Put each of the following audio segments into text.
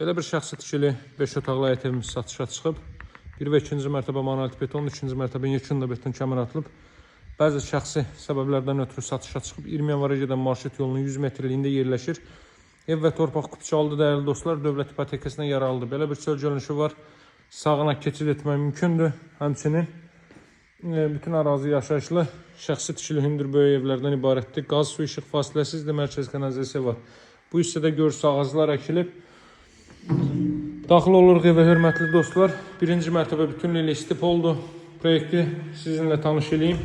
Belə bir şəxsi tikili 5 otaqlı həyət evimiz satışa çıxıb. 1 və 2-ci mərtəbə monolit beton, 3-cü mərtəbə yekunda beton kəmər atılıb. Bəzi şəxsi səbəblərdən ötürü satışa çıxıb. 20 yanvara gedən marşrut yolunun 100 metrliyində yerləşir. Ev və torpaq Kupçalıdır, dəyərli dostlar. Dövlət ipotekasına yararlıdır. Belə bir çöl görünüşü var. Sağına keçid etmək mümkündür. Həmçinin bütün ərazi yaşayışlı, şəxsi tikili hündür böyük evlərdən ibarətdir. Qaz, su, işıq fasiləsizdir, mərkəz kanalizasiya var. Bu hissədə görürsüz ağaclar əkilib. Daxil oluruq evə, hörmətli dostlar. 1-ci mərtəbə bütünlüklə istip oldu. Proyekti sizinlə tanış edeyim.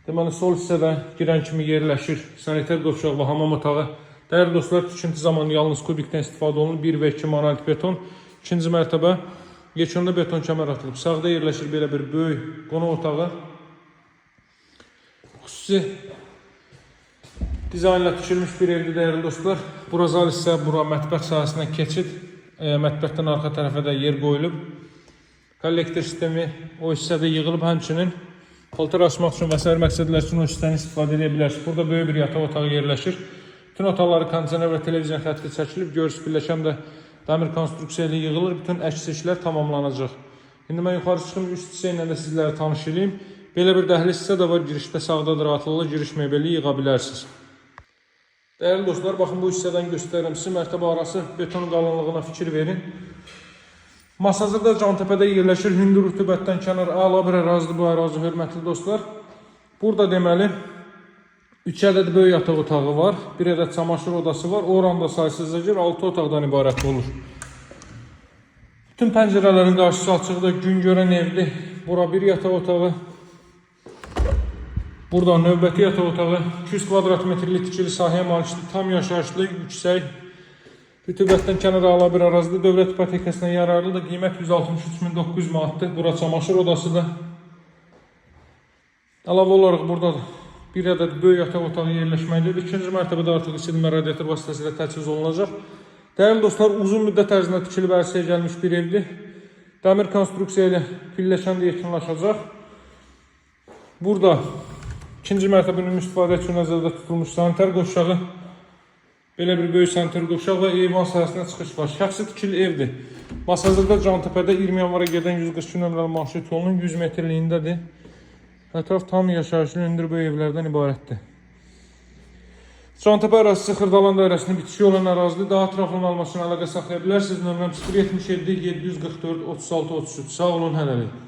Deməli, sol hissədə girən kimi yerləşir sanitar dovşaq və hamam otağı. Dəyərli dostlar, tikinti zamanı yalnız kubikdən istifadə olunur. 1 və 2 monolit beton. 2-ci mərtəbə yekunda beton kəmər atılıb. Sağda yerləşir belə bir böyük qonaq otağı. Xüsusi dizaynla tikilmiş bir evdir, dəyərli dostlar. Bura zal isə, bura mətbəx sahəsindən keçid. Mətbəxdən arxa tərəfə də yer qoyulub. Kollektor sistemi o hissədə yığılıb, həmçinin paltar açmaq üçün və sair məqsədlər üçün o hissəni istifadə edə bilərsiniz. Burada böyük bir yataq otağı yerləşir. Bütün otaqları kondisioner və televizyon xətti çəkilib. Görürsüz, birləşən də dəmir konstruksiya ilə yığılır. Bütün əks işlər tamamlanacaq. İndi mən yuxarı çıxım, üst hissə ilə də sizlərə tanış edeyim. Belə bir dəhliz hissə də var. Girişdə sağdadır, rahatlıqla giriş mebeli yığa bilərsiniz. Dəyərli dostlar, baxın bu hissədən göstərirəm. Sizin mərtəbə arası beton qalınlığına fikir verin. Masazırda Cantəpədə yerləşir. Hündür rütubətdən kənar əla bir ərazidir bu ərazi, hörmətli dostlar. Burada deməli 3 ədəd böyük yataq otağı var. 1 ədəd çamaşır odası var. Oranda saysızca 6 otaqdan ibarət olur. Bütün pəncərələrin qarşısı açıqdır. Gün görən evli. Bura bir yataq otağı. Burada növbəti yataq otağı 200 kvadrat metrlik tikili sahəyə malikdir. Tam yaşayışlı, yüksək, rütubətdən kənara ala bir ərazidə dövlət ipotekasına yararlıdır. Qiymət 163.900 manatdır. Bura çamaşır odasıdır. Əlavə olaraq burada bir ədəd böyük yataq otağı yerləşməkdədir. 2-ci mərtəbədə artıq isidmə radiator vasitəsilə təchiz olunacaq. Dəyərli dostlar, uzun müddət ərzində tikilib ərsəyə gəlmiş bir evdir. Dəmir konstruksiya ilə pilləşən də yekunlaşacaq. Burada 2-ci mərtəbənin istifadə üçün nəzərdə tutulmuş sanitar qovşağı, belə bir böyük sanitar qovşaq və eyvan sahəsinə çıxış var. Şəxsi tikili evdir. Masazırda Cantəpədə 20 yanvara gedən 142 nömrəli marşrut yolunun 100 metrliyindədir. Ətraf tam yaşayışlı hündür böyük evlərdən ibarətdir. Cantəpə ərazisi Xırdalan dairəsinin bitişi olan ərazidir. Daha ətraflı məlumat üçün əlaqə saxlaya bilərsiniz. Nömrəm 077 744 36 33. Sağ olun, hələlik.